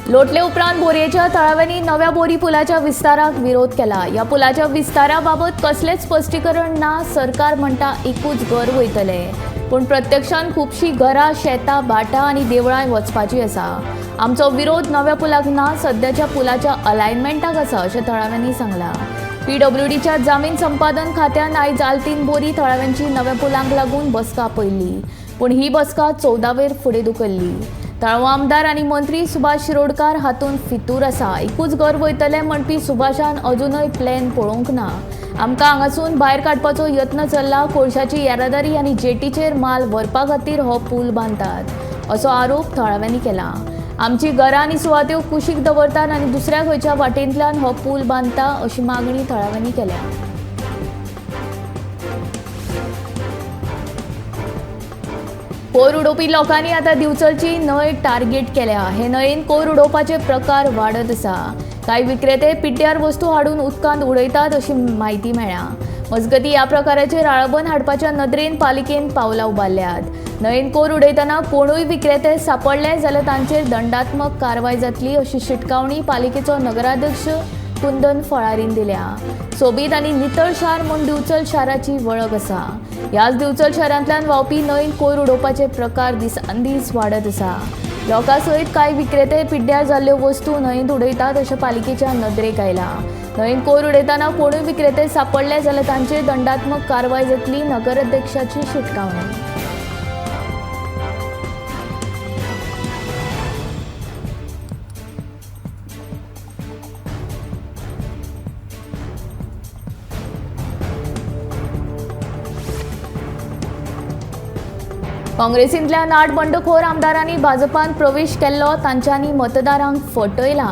लोटले उपरांत बोरयेच्या तळाव्यांनी नव्या बोरी पुलाच्या विस्ताराक विरोध केला। या पुलाच्या विस्ताराबाबत कसलेच स्पष्टीकरण ना। सरकार म्हणटा एकूच घर वयतले, पण प्रत्यक्षात खूबशी घरां, शेतां, भाटां आनी देवळां वचपाची आसा। आमचो विरोध नव्या पुलाक ना, सध्याच्या पुलाच्या अलायनमेंटाक आसा अशें तळाव्यांनी सांगला। पीडब्ल्यूडीच्या जमीन संपादन खात्यान आयज आल्तीन बोरी तळाव्यांची नव्या पुलांक लागून बसका आपयल्ली, पण ही बसका 14 फुडें धुकल्ली। तळावो आमदार आनी मंत्री सुभाष शिरोडकार हातूंत फितूर आसा। एकूच घर वयतले म्हणपी सुभाषान अजूनय प्लॅन पळोवंक ना। आमकां हांगासून भायर काडपाचो यत्न चल्ला। कोळशाची येरादारी आनी जेटीचेर माल व्हरपा खातीर हो पूल बांदतात असो आरोप थळाव्यांनी केला। आमची घरां आनी सुवात्यो कुशीक दवरतात आनी दुसऱ्या खंयच्या वाटेंतल्यान हो पूल बांदता अशी मागणी थळाव्यांनी केल्या। कोयर उडोवपी लोकांनी आतां दिवचलची न्हंय टार्गेट केल्या। हे न्हंयेन कोयर उडोवपाचे प्रकार वाडत आसा। कांय विक्रेते पिड्ड्यार वस्तू हाडून उदकांत उडयतात अशी म्हायती मेळ्ळ्या। मजगतीं ह्या प्रकाराचेर आळाबंद हाडपाच्या नदरेन पालिकेन पावलां उबारल्यात। न्हंयेन कोयर उडयतना कोणूय विक्रेते सांपडले जाल्यार तांचेर दंडात्मक कारवाय जातली अशी शिटकावणी पालिकेचो नगराध्यक्ष कुंदन फळारीन दिल्या। सोबीत आनी नितळ शार म्हूण दिवचल शाराची वळख आसा। ह्याच दिवचल शारांतल्यान व्हांवपी न्हंयेन कोयर उडोवपाचे प्रकार दिसान दीस वाडत आसा। लोकां सयत कांय विक्रेते पिड्ड्यार जाल्ल्यो वस्तू न्हंयेंत उडयतात अशें पालिकेच्या नदरेक आयला। न्हंयेन कोयर उडयतना कोणूय विक्रेते सांपडले जाल्यार तांचेर दंडात्मक कारवाय जातली, नगराध्यक्षाची शिटकावणी। काँग्रेसींतल्या 8 बंडखोर आमदारांनी भाजपान प्रवेश केल्लो तांच्यांनी मतदारांक फटयला।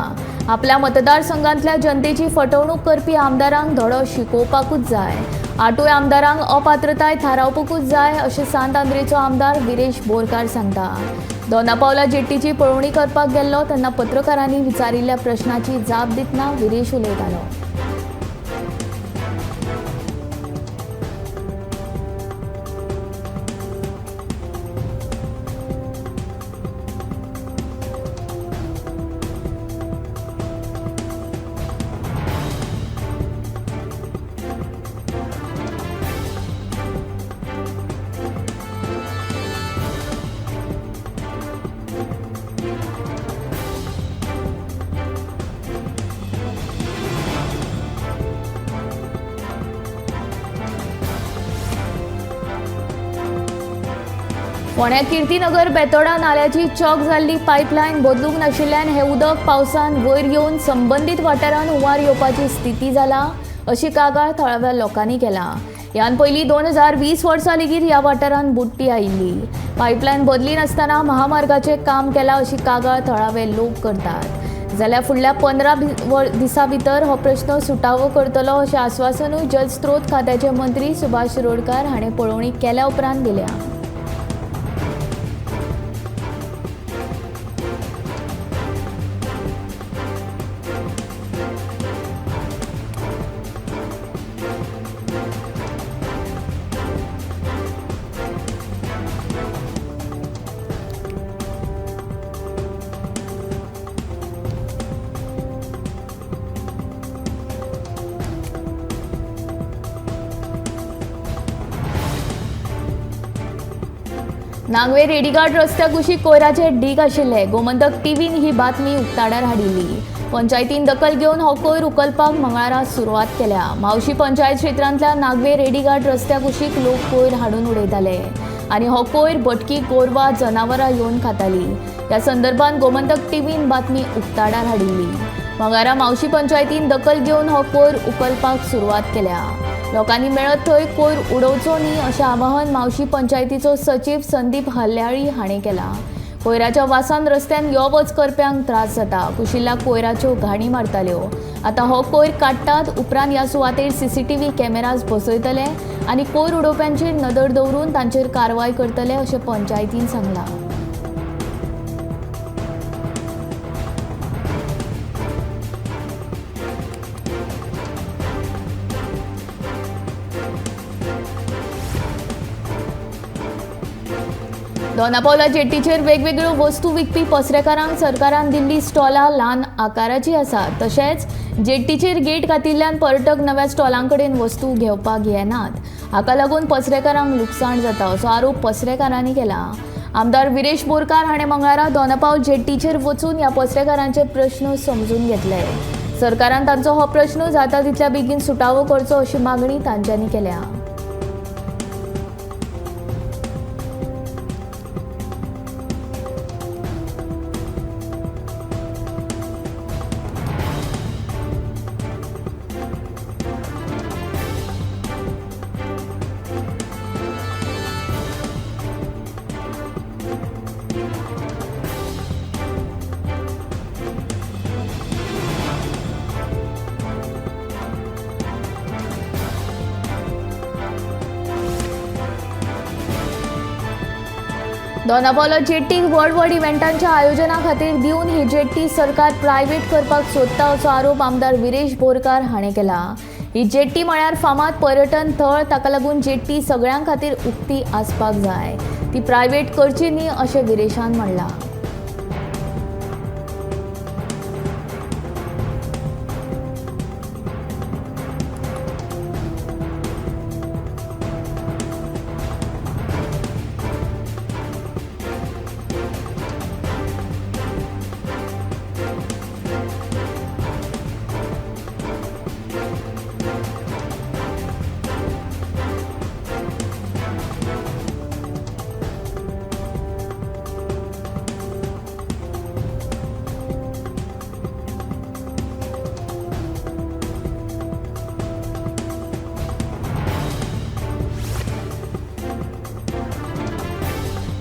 आपल्या मतदारसंघांतल्या जनतेची फटवणूक करपी आमदारांक धडो शिकोवपाकूच जाय। 8 आमदारांक अपात्रताय थारावपाकूच जाय अशें सांत आंद्रेचो आमदार विरेश बोरकार सांगता। दोनापावला जेट्टीची पळोवणी करपाक गेल्लो तेन्ना पत्रकारांनी विचारिल्ल्या प्रश्नाची जाप दितना विरेश उलयतालो। फोंड्या कीर्तीनगर बेतोडा नाल्याची चॉक जाल्ली पायपलायन बदलूंक नाशिल्ल्यान हे उदक पावसान वयर येवन संबंदीत वाठारांत हुंवार येवपाची स्थिती जाला अशी कागाळ थळाव्या लोकांनी केला। ह्यान पयलीं 2020 वर्सा लेगीत ह्या वाठारांत बुट्टी आयिल्ली। पायपलायन बदली नासतना महामार्गाचें काम केलां अशी कागाळ थळावे लोक करतात। जाल्यार फुडल्या 15 दिसां भितर हो प्रश्न सुटावो करतलो अशें आश्वासनूय जलस्रोत खात्याचे मंत्री सुभाष शिरोडकार हाणें पळोवणी केल्या उपरांत दिल्या। नागवे रेडीघाट रस्त्या कुशीक कोयराचे ढीग आशिल्ले। गोमंतक टीव्हीन ही बातमी उक्ताडार हाडिल्ली। पंचायतीन दखल घेवन हो कोयर उखलपाक मंगळारा सुरवात केल्या। मावशी पंचायत क्षेत्रांतल्या नागवे रेडीघाट रस्त्या कुशीक लोक कोयर हाडून उडयताले आनी हो कोयर भटकी गोरवां जनावरां येवन खाताली। ह्या संदर्भात गोमंतक टीव्हीन बातमी उक्ताडार हाडिल्ली। मंगळारा मावशी पंचायतीन दखल घेवन हो कोयर उखलपाक सुरवात केल्या। लोकांनी मेळत थंय कोयर उडोवचो न्ही अशें आवाहन मावशी पंचायतीचो सचिव संदीप हल्याळी हाणें केलां। कोयराच्या वासान रस्त्यान यो वच करप्यांक त्रास जाता। कुशिल्ल्या कोयराच्यो घाणी मारताल्यो। आतां हो कोयर काडटात उपरांत ह्या सुवातेर CCTV कॅमेराज बसयतले आनी कोयर उडोवप्यांचेर नदर दवरून तांचेर कारवाय करतले अशें पंचायतीन सांगलां। दोनापावला जेट्टीचेर वेगवेगळ्यो वस्तू विकपी पसरेकारांक सरकारान दिल्ली स्टॉलां ल्हान आकाराची आसात. तशेंच जेट्टीचेर गेट घातिल्ल्यान पर्यटक नव्या स्टॉलांकडेन वस्तू घेवपाक येनात. हाका लागून पसरेकारांक लुकसाण जाता असो आरोप पसरेकारांनी केला. आमदार विरेश बोरकार हाणें मंगळारा दोनापावल जेट्टीचेर वचून ह्या पसरेकारांचे प्रश्न समजून घेतले. सरकारान तांचो हो प्रश्न जाता तितल्या बेगीन सुटावो करचो अशी मागणी तांच्यांनी केल्या. दोनापावला जेट्टीक व्हड इव्हेंटांच्या आयोजना खातीर दिवन ही जेट्टी सरकार प्रायव्हेट करपाक सोदता असो आरोप आमदार विरेश बोरकार हाणें केला. ही जेट्टी म्हळ्यार फामाद पर्यटन थळ, ताका लागून जेट्टी सगळ्यां खातीर उक्ती आसपाक जाय. ती प्रायव्हेट करची न्ही अशें विरेशान म्हणलां.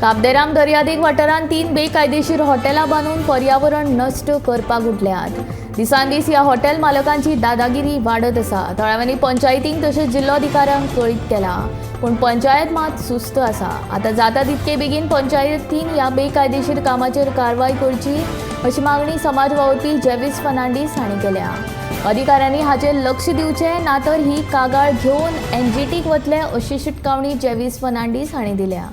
काबदेराम दर्यादेग वाठारांत 3 बेकायदेशीर हॉटेलां बांदून पर्यावरण नश्ट करपाक उठल्यात. दिसान दीस ह्या हॉटेल मालकांची दादागिरी वाडत आसा. थळाव्यांनी पंचायतींक तशेंच जिल्लोधिकाऱ्यांक कळीत केला, पूण पंचायत मात सुस्त आसा. आतां जाता तितके बेगीन पंचायतीन ह्या बेकायदेशीर कामाचेर कारवाय करची अशी मागणी समाज वावुरपी जेविस फर्नांडीस हांणी केल्या. अधिकाऱ्यांनी हाचेर लक्ष दिवचें, ना तर ही कागाळ घेवन एनजीटीक वतले अशी शिटकावणी जेविस फर्नांडीस हांणी दिल्या.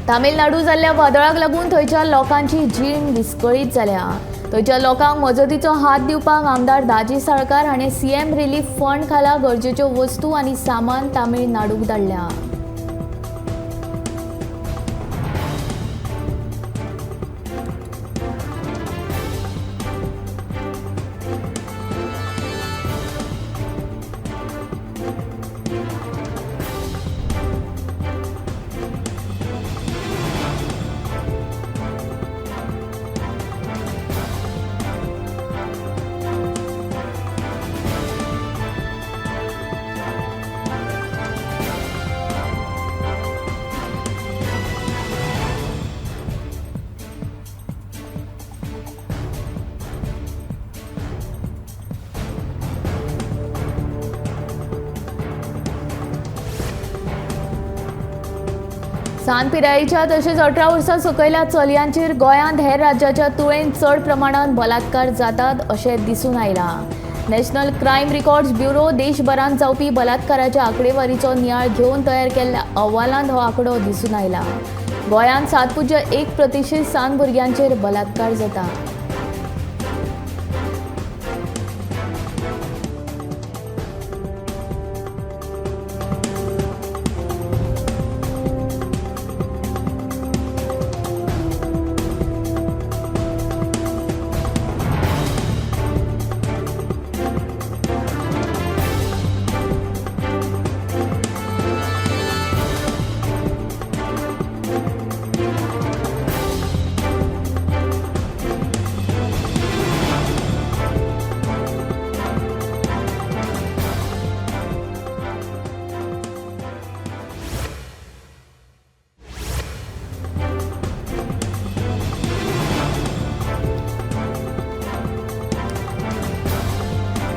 तामिळनाडू जाल्ल्या वादळाक लागून थंयच्या लोकांची जीण विस्कळीत जाल्या. थंयच्या लोकांक मजतीचो हात दिवपाक आमदार दाजी साळकार हाणें सीएम रिलीफ फंड खाला गरजेच्यो वस्तू आनी सामान तामिळनाडूक धाडल्या. सान पिरायेच्या तशेंच 18 वर्सां सकयल्या चलयांचेर गोंयांत हेर राज्याच्या तुळेन चड प्रमाणांत बलात्कार जातात अशें दिसून आयलां. नॅशनल क्रायम रिकॉर्ड्स ब्युरो देशभरांत जावपी बलात्काराच्या आंकडेवारीचो नियाळ घेवन तयार केल्ल्या अहवालांत हो आंकडो दिसून आयला. गोंयांत 7.1% सान भुरग्यांचेर बलात्कार जाता.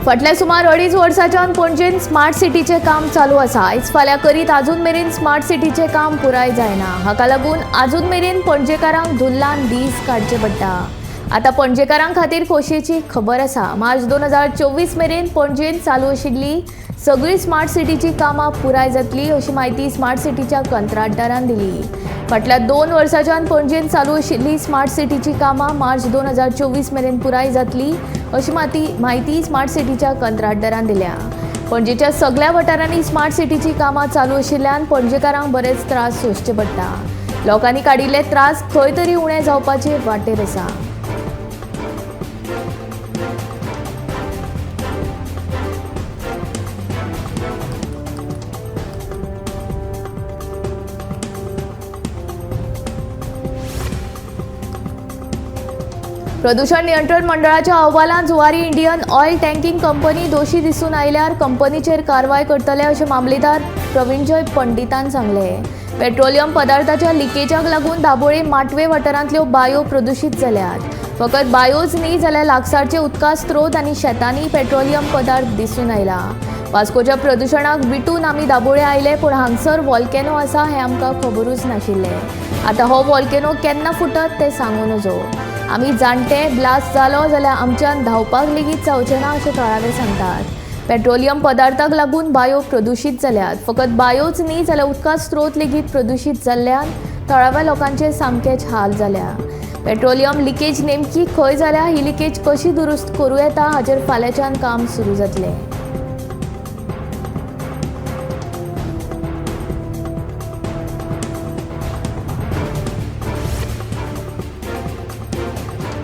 फाटल्या सुमार 2.5 वर्सांच्यान पणजेन स्मार्ट सिटीचें काम चालू आसा. आयज फाल्यां करीत आजून मेरेन स्मार्ट सिटीचें काम पुराय जायना. हाका लागून आजून मेरेन पणजेकारांक धुल्लान दीस काडचे पडटा. आतां पणजेकारां खातीर खोशयेची खबर आसा. मार्च 2024 मेरेन पणजेन चालू आशिल्ली सगळी स्मार्ट सिटीची कामां पुराय जातली अशी म्हायती स्मार्ट सिटीच्या कंत्राटदारान दिली. फाटल्या 2 वर्सांच्यान पणजेन चालू आशिल्ली स्मार्ट सिटीची कामां मार्च 2024 मेरेन पुराय जातली अशी म्हायती स्मार्ट सिटीच्या कंत्राटदारान दिल्या. पणजेच्या सगळ्या वाठारांनी स्मार्ट सिटीची कामां चालू आशिल्ल्यान पणजेकारांक बरेच त्रास सोंसचे पडटा. लोकांनी काडिल्ले त्रास खंय तरी उणे जावपाचे वाटेर आसा. प्रदूषण नियंत्रण मंडळाच्या अहवालांत Zuari Indian oil tanking company दोशी दिसून आयल्यार कंपनीचेर कारवाय करतले अशें मामलेदार प्रवीणजय पंडितान सांगले. पेट्रोलियम पदार्थाच्या लिकेजाक लागून दाबोळे माटवे वाठारांतल्यो बांयो प्रदूशीत जाल्यात. फकत बायोच न्ही जाल्यार लागसारचे उदका स्त्रोत आनी शेतांनी पेट्रोलियम पदार्थ दिसून आयला. वास्कोच्या प्रदूषणाक विटून आमी दाबोळे आयले पूण हांगसर वॉल्केनो आसा हें आमकां खबरूच नाशिल्लें. आतां हो वॉल्केनो केन्ना फुटत तें सांगूं नजो. आमी जाणटे ब्लास्ट जालो जाल्यार आमच्यान धांवपाक लेगीत जावचें ना अशें थळावे सांगतात. पेट्रोलियम पदार्थाक लागून बांयो प्रदूशीत जाल्यात. फकत बायोच न्ही जाल्यार उदका स्त्रोत लेगीत प्रदूशीत जाल्ल्यान थळाव्या लोकांचे सामकेच हाल जाल्या. पेट्रोलियम लिकेज नेमकी खंय जाल्या ही लिकेज कशी दुरुस्त करूं येता हाचेर फाल्यांच्यान काम सुरू जातलें.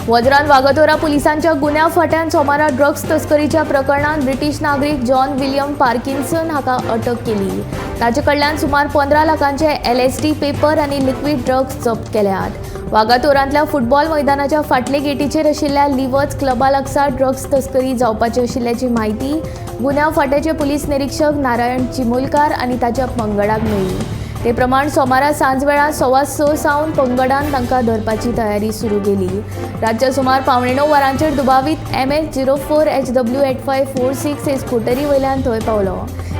वज्रान वागतोरा पुलिसांच्या गुन्यांव फाट्यान सोमारा ड्रग्स तस्करीच्या प्रकरणात ब्रिटीश नागरीक जॉन विलियम पार्किन्सन हाका अटक केली. ताचे कडल्यान सुमार 15 लाखांचे LSD पेपर आनी लिक्वीड ड्रग्स जप्त केल्यात. वागातोरांतल्या फुटबॉल मैदानाच्या फाटले गेटीचेर आशिल्ल्या लिवर्स क्लबा लागसार ड्रग्स तस्करी जावपाची आशिल्ल्याची म्हायती गुन्यांव फाट्याचे पुलीस निरीक्षक नारायण चिमुलकार आनी ताच्या पंगडाक मेळ्ळी. ते प्रमाण सोमारा सांजवेळा 6:15 सावन पंगडान तांकां धरपाची तयारी सुरू केली. रातच्या सुमार 9:15 वरांचेर दुबावीत MS04HW8546 हे स्कूटरी वयल्यान थंय पावलो.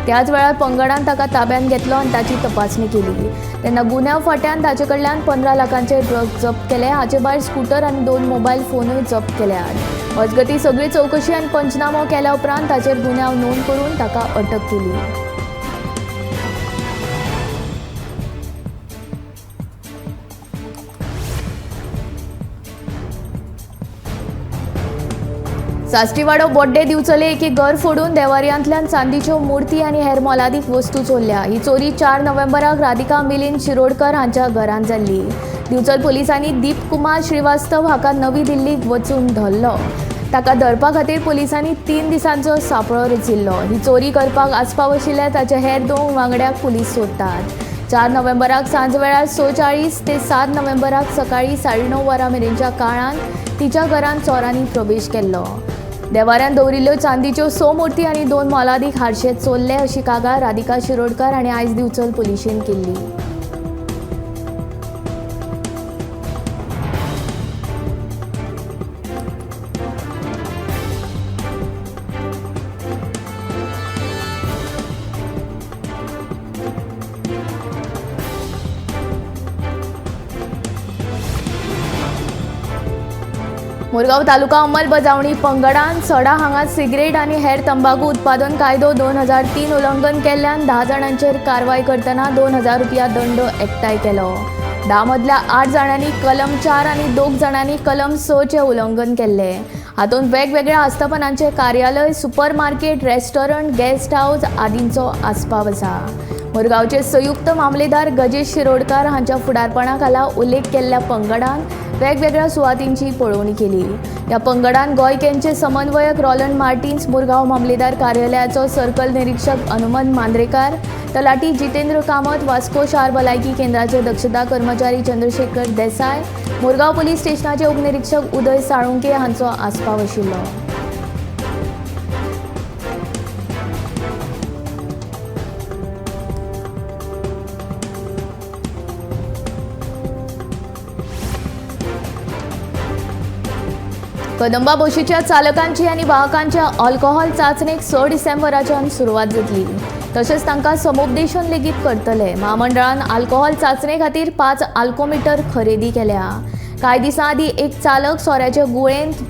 त्याच वेळार पंगडान ताका ताब्यात घेतलो आनी ताची तपासणी केली. तेन्ना गुन्यांव फाट्यान ताचे कडल्यान 15 लाखांचे ड्रग्स जप्त केले. हाचे भायर स्कूटर आनी 2 मोबायल फोनूय जप्त केल्यात. मजगतीं सगळी चवकशी आनी पंचनामो केल्या उपरांत ताचेर गुन्यांव नोंद करून ताका अटक केली. साश्टीवाडो बोड्डे दिवचले एके घर फोडून देवाऱ्यांतल्यान चांदीच्यो मुर्ती आनी हेर मोलादीक वस्तू चोरल्या. ही चोरी 4 नोव्हेंबराक राधिका मिलिंद शिरोडकर हांच्या घरांत जाल्ली. दिवचल पुलिसांनी दीप कुमार श्रीवास्तव हाका नवी दिल्लीक वचून धरलो. ताका धरपा खातीर पुलिसांनी 3 दिसांचो सांपळो रचिल्लो. ही चोरी करपाक आस्पाव आशिल्ल्या ताच्या हेर 2 वांगड्याक पुलीस सोदतात. 4 नोव्हेंबराक सांजवेळार 6:40 ते 7 नोव्हेंबराक सकाळी 9:30 वरां मेरेनच्या काळान तिच्या घरांत चोरांनी प्रवेश केल्लो. देवाऱ्यान दवरिल्ल्यो चांदीच्यो 6 मुर्ती आनी 2 मोलादीक हारशे चोरले अशी कागाळ राधिका शिरोडकार हांणी आयज दिवचल पुलिशेन केल्ली. मुरगांव तालुका अंमलबजावणी पंगडान सडा हांगा सिगरेट आनी हेर तंबाखू उत्पादन कायदो 2003 उल्लंघन केल्ल्यान 10 जाणांचेर कारवाय करतना 2000 रुपया दंड एकठांय केलो. 10 मदल्या 8 जाणांनी कलम 4 आनी 2 जाणांनी कलम 6 चे उल्लंघन केल्ले. हातूंत वेगवेगळ्या आस्थापनांचे कार्यालय, सुपरमार्केट, रेस्टॉरंट, गेस्ट हाऊस आदींचो आस्पाव आसा. मुरगांवचे संयुक्त मामलेदार गजेश शिरोडकार हांच्या फुडारपणा खाला उल्लेख केल्ल्या पंगडान वेगवेगळ्या सुवातींची पळोवणी केली. ह्या पंगडान गोंयकेंचे समन्वयक रॉलंड मार्टिन्स, मुरगांव मामलेदार कार्यालयाचो सर्कल निरीक्षक हनुमंत मांद्रेकार, तलाटी जितेंद्र कामत, वास्को शार भलायकी केंद्राचे दक्षता कर्मचारी चंद्रशेखर देसाय, मुरगांव पुलीस स्टेशनाचे उपनिरीक्षक उदय साळुंके हांचो आस्पाव आशिल्लो. कदंबा बशीच्या चालकांची आणि वाहकांच्या अल्कोहोल चाचणेक 6 डिसेंबराच्यान सुरवात जातली. तशेंच तांकां समुपदेशन लेगीत करतले. महामंडळान अल्कोहोल चाचणे खातीर 5 अल्कोमीटर खरेदी केल्या. कांय दिसां आदीं एक चालक सोऱ्याच्या गुळेंत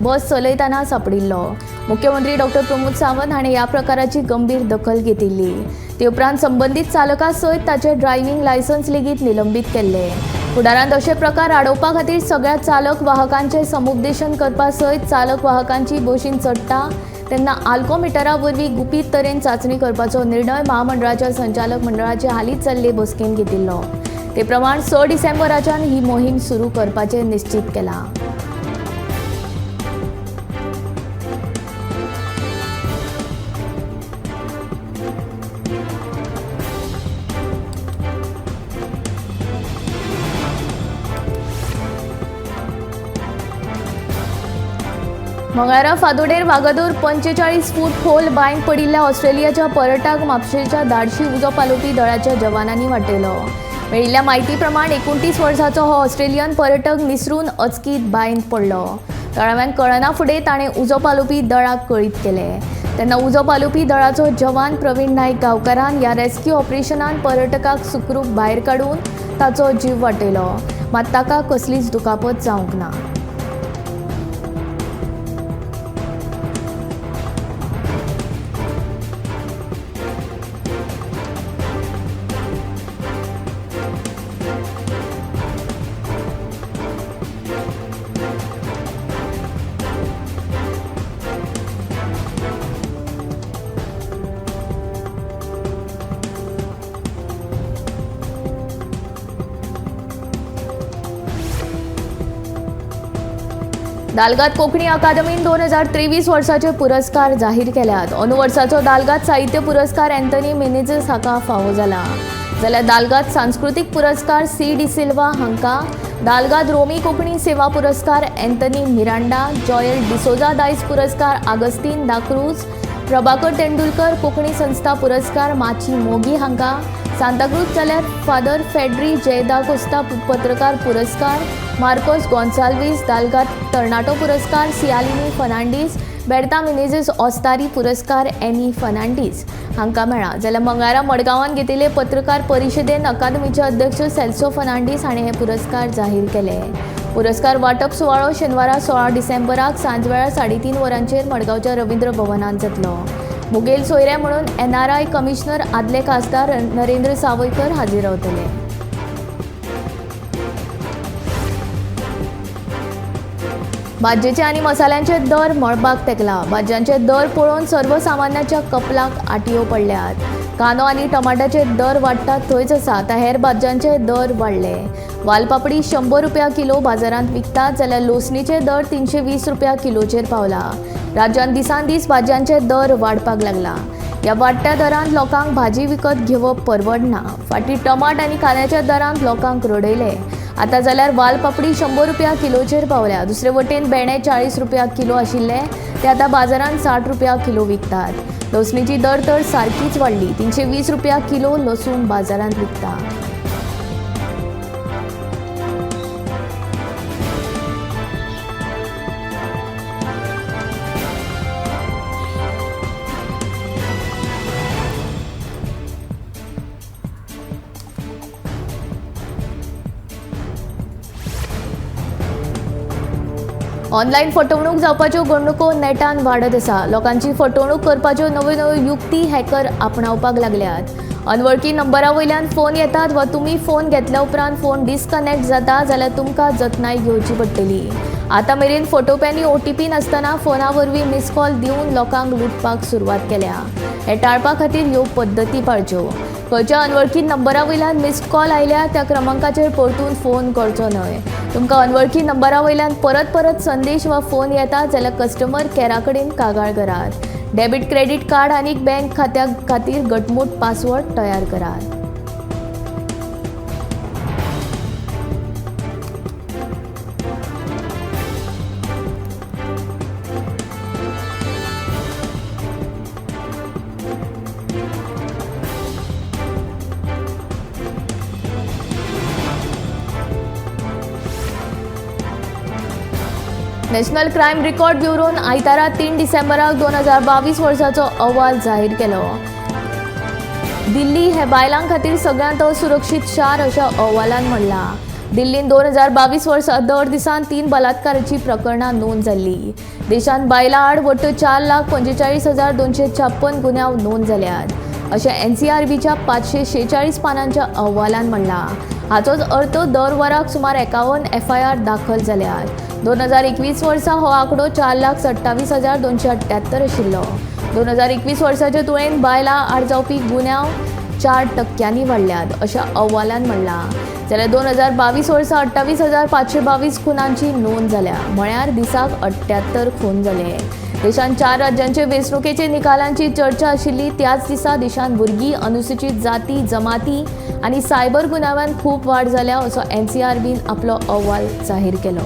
बस चलयतना सांपडिल्लो. मुख्यमंत्री डॉ प्रमोद सावंत हाणें ह्या प्रकाराची गंभीर दखल घेतिल्ली. ते उपरांत संबंदीत चालका सयत ताचे ड्रायव्हिंग लायसन्स लेगीत निलंबीत केल्ले. फुडारांत अशे प्रकार आडोवपा खातीर सगळ्या चालक वाहकांचें समुपदेशन करपा सयत चालक वाहकांची बशीन चडटा तेन्ना अल्कोमिटरा वरवीं गुपीत तरेन चांचणी करपाचो निर्णय महामंडळाच्या संचालक मंडळाचे हालींच जाल्ले बसकेन घेतिल्लो. ते प्रमाण 6 डिसेंबराच्यान ही मोहीम सुरू करपाचें निश्चित केलां. मंगळारा फादोडेर वागातोर 45 फूट खोल बांयक पडिल्ल्या ऑस्ट्रेलियाच्या पर्यटक म्हापशेच्या धाडशी उजो पालोवपी दळाच्या जवानांनी वाटयलो. मेळिल्ल्या म्हायती प्रमाण 29 वर्सांचो हो ऑस्ट्रेलियन पर्यटक निसरून अचकीत बांयत पडलो. थळाव्यान कळना फुडें ताणें उजो पालोवपी दळाक कळीत केलें. तेन्ना उजो पालोवपी दळाचो जवान प्रवीण नायक गांवकारान ह्या रेस्क्यू ऑपरेशनान पर्यटकाक सुखरूप भायर काडून ताचो जीव वाटयलो. मात ताका कसलीच दुखापत जावंक ना. दालगात कोंकणी अकादमीन 2023 वर्साचे पुरस्कार जाहीर केल्यात. अंदू वर्साचो दालगात साहित्य पुरस्कार एंथनी मेनेझेस हाका फावो जाला. जाल्यार दालगात सांस्कृतिक पुरस्कार सी डी सिल्वा हांकां, दालगात रोमी कोंकणी सेवा पुरस्कार एंथनी मिरांडा, जॉयल डिसोजा दायज पुरस्कार आगस्तीन दाक्रूज, प्रभाकर तेंडुलकर कोंकणी संस्था पुरस्कार माची मोगी हांकां, सांताक्रूज जाल्यार फादर फेड्री जयदा कोस्ता पत्रकार पुरस्कार, मार्कोस गोन्साल्वीस दालगात तरणाटो पुरस्कार सियालिनी फर्नांडीस, बेर्ता मिनेझेस ऑस्तारी पुरस्कार एनी फर्नांडीस हांकां मेळ्ळा. जाल्यार मंगळारा मडगांवान घेतिल्ले पत्रकार परिशदेन अकादमीचे अध्यक्ष सेल्सो फर्नांडीस हाणें हे पुरस्कार जाहीर केले. पुरस्कार वांटप सुवाळो शेनवारा 16 डिसेंबराक सांजवेळार 3:30 वरांचेर मडगांवच्या रवींद्र भवनांत जातलो. मुखेल सोयरे म्हणून NRI कमिशनर आदले खासदार नरेंद्र सावयकर हाजीर रावतले. भाजयेचे आनी मसाल्यांचे दर मळबाक तेंकला. भाजयांचे दर पळोवन सर्वसामान्याच्या कपलाक आटयो पडल्यात. कांदो आनी टमाटाचे दर वाडटात थंयच आसा त्या हेर भाजयांचे दर वाडले. वालपापडी 100 रुपया किलो बाजारांत विकतात जाल्यार लोसणीचे दर 320 रुपया किलोचेर पावला. राज्यांत दिसान दीस भाजयांचे दर वाडपाक लागला. ह्या वाडट्या दरांत लोकांक भाजी विकत घेवप परवडना. फाटीं टमाट आनी कांद्याच्या दरांत लोकांक रडयले. आतां जाल्यार वालपापडी 100 रुपया किलोचेर पावल्या. दुसरे वटेन भेंडे 40 रुपया किलो आशिल्ले ते आतां बाजारांत 60 रुपया किलो विकतात. लसणीची दर तर सारकीच वाडली. 320 रुपया किलो लसूण बाजारांत विकता. ऑनलायन फटवणूक जावपाच्यो घडणुको नेटान वाडत आसा. लोकांची फटवणूक करपाच्यो नव्यो नव्यो युक्ती हॅकर आपणावपाक लागल्यात. अनवळखी नंबरा वयल्यान फोन येतात वा तुमी फोन घेतल्या उपरांत फोन डिस्कनेक्ट जाता जाल्यार तुमकां जतनाय घेवची पडटली. आतां मेरेन फटोवप्यांनी OTP नासतना फोना वरवीं मिस कॉल दिवन लोकांक लुटपाक सुरवात केल्या. हे टाळपा खातीर ह्यो पद्दती पाळच्यो. खंयच्या अनवळखी नंबरा वयल्यान मिस्ड कॉल आयल्या त्या क्रमांकाचेर परतून फोन करचो न्हय. तुमकां अनवळखी नंबरा वयल्यान परत परत संदेश वा फोन येता जाल्यार कस्टमर कॅरा कडेन कागाळ करात. डेबिट क्रेडिट कार्ड आनी बँक खात्या खातीर घटमूट पासवर्ड तयार करात. नॅशनल क्रायम रिकॉर्ड ब्युरोन आयतारा 3 डिसेंबराक 2022 वर्साचो अहवाल जाहीर केलो. दिल्ली हे बायलां खातीर सगळ्यांत असुरक्षीत शार अशा अहवालान म्हणला. दिल्लीन 2022 वर्सा दर दिसान 3 बलात्काराची प्रकरणां नोंद जाल्ली. देशांत बायलां आड वट्ट 4,45,256 गुन्यांव नोंद जाल्यात अशें NCRBच्या 546 पानांच्या अहवालान म्हणला. हाचोच अर्थ दर वराक सुमार 51 FIR दाखल जाल्यात. 2021 वर्सा हो आंकडो 4,27,278 आशिल्लो. 2021 वर्साचे तुळेन बायलां आड जावपी गुन्यांव 4% वाडल्यात अशा अहवालान म्हणला. जाल्यार 2022 वर्सा 28,522 खुनांची नोंद जाल्या. म्हळ्यार दिसाक 78 खून जाले. देशांत 4 राज्यांचे वेंचणुकेचे निकालांची चर्चा आशिल्ली त्याच दिसा देशांत भुरगीं, अनुसूचित जाती, जमाती आनी सायबर गुन्यांवांत खूब वाड जाल्या असो NCRBन आपलो अहवाल जाहीर केलो.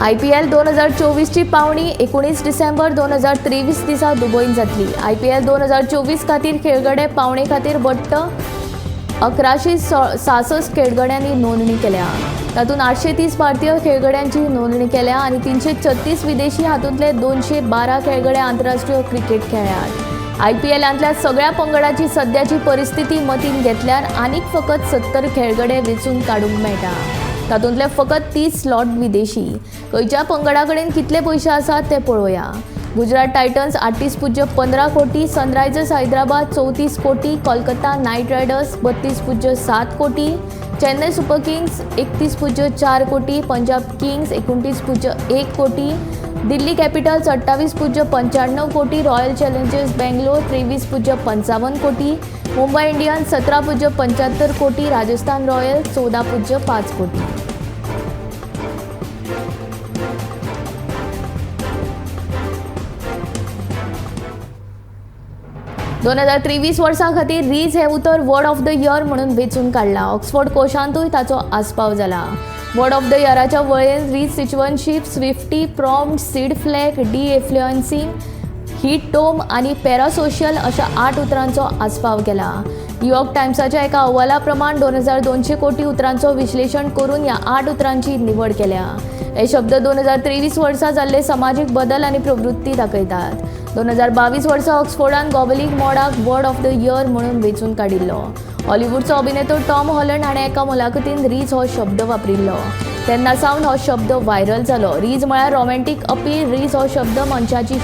IPL 2024 ची पावणी 19 डिसेंबर 2023 दिसा दुबयन जातली. IPL 2024 खातीर खेळगडे पावणे खातीर बट्ट 1166 खेळगड्यांनी नोंदणी केल्या. तातूंत 830 भारतीय खेळगड्यांची नोंदणी केल्या आनी 336 विदेशी, हातूंतले 212 खेळगडे आंतरराष्ट्रीय क्रिकेट खेळ्ळ्यात. IPLंतल्या सगळ्या पंगडाची सद्याची परिस्थिती मतीन घेतल्यार आनीक फकत 70 खेळगडे वेंचून काडूंक मेळटा. तातूंतले फकत 30 स्लॉट विदेशी. खंयच्या पंगडा कडेन कितले पयशे आसात ते पळोवया. गुजरात टायटन्स 38.15 कोटी, सनरायझर्स हैदराबाद 34 कोटी, कोलकाता नायट रायडर्स 32.7 कोटी, चेन्नई सुपर किंग्स 31.4 कोटी, पंजाब किंग्स 29.1 कोटी, दिल्ली कॅपिटल्स 28.95 कोटी, रॉयल चॅलेंजर्स बेंगलोर 23.55 कोटी, मुंबई इंडियन्स 17.75 कोटी, राजस्थान रॉयल्स 14.5 कोटी. दोन 2023 वर्सा खातीर रीज हे उतर वर्ड ऑफ द इयर म्हणून वेंचून काडला. ऑक्सफोर्ड कोशांतूय ताचो आस्पाव जाला. वर्ड ऑफ द इयराच्या वळेरेंत rizz situationship, swiftie, prompt, seed flag, deinfluencing, heat dome आनी पॅरासोशियल अशा 8 उतरांचो आस्पाव केला. न्यूयॉर्क टायम्साच्या एका अहवाला प्रमाण 2200 कोटी उतरांचो विश्लेशण करून ह्या 8 उतरांची निवड केल्या. हे शब्द 2023 वर्सा जाल्ले समाजीक बदल आनी प्रवृत्ती दाखयतात. 2022 वर्सा ऑक्सफोर्डान गॉबलिक मॉडाक वर्ड ऑफ द इयर म्हणून वेंचून काडिल्लो. हॉलिवूडचो अभिनेतो टॉम हॉलंड हाणें एका मुलाखतीन रीज हो शब्द वापरिल्लो. तेन्ना सावन हो शब्द व्हायरल जालो. रीज म्हळ्यार रोमॅन्टीक अपील. रीज हो शब्द मनशाची